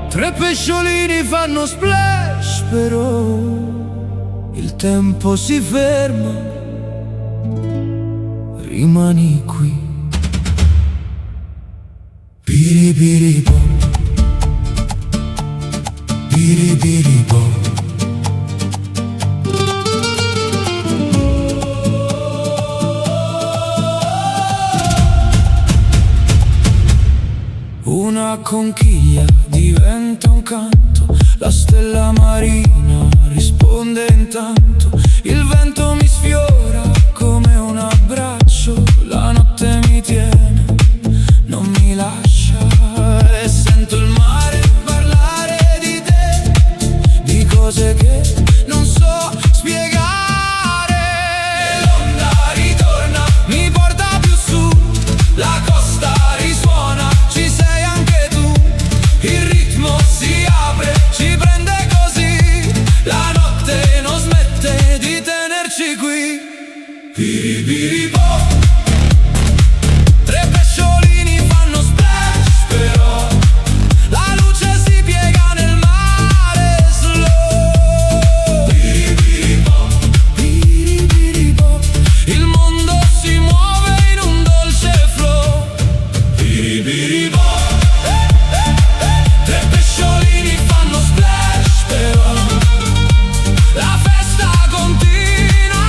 Tre pesciolini fanno splash, però il tempo si ferma. Rimani qui. Piripiripo, piripiripo. Una conchiglia diventa un canto, la stella marina risponde intanto. Il vento mi sfiora come un abbraccio, la notte mi tiene, non mi lascia. E sento il mare parlare di te, di cose che non so spiegare. L'onda ritorna, mi porta più su, la costa risuona, ci sei anche tu. Il ritmo si apre, ci prende così, la notte non smette di tenerci qui. Piripiripo. Tre pesciolini fanno splash, però la luce si piega nel mare slow. Piripiripo, piripiripo. Il mondo si muove in un dolce flow. Piripiripo. Tre pesciolini fanno splash, però la festa continua,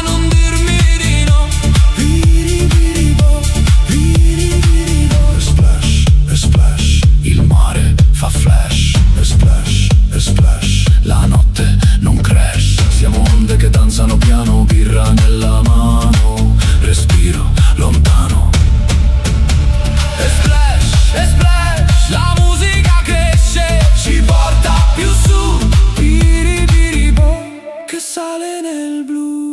non dirmi di no. Piripiripo, piripiripo. E splash, e splash, il mare fa flash. E splash, e splash, la notte non crash. Siamo onde che danzano piano, birra nella mano, respiro lontano. E splash, la musica cresce, ci porta più su. Piripiripo, che sale nel blu.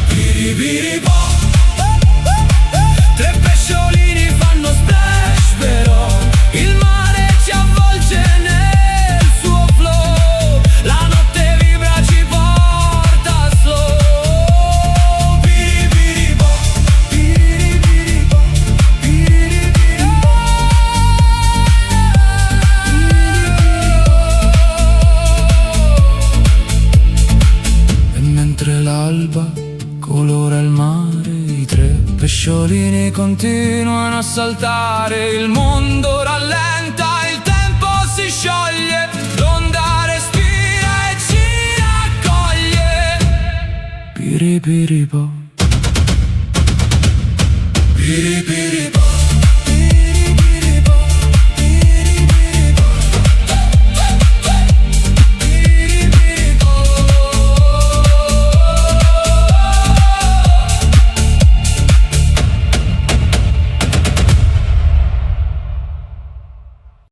Piripiripo. Tre pesciolini fanno splash, però il mare ci avvolge nel suo flow. La notte vibra, ci porta slow. Piripiripo, piripiripo, piripiripo. E mentre l'alba colora il mare, i tre pesciolini continuano a saltare. Il mondo rallenta, il tempo si scioglie, l'onda respira e ci raccoglie. Piripiripo.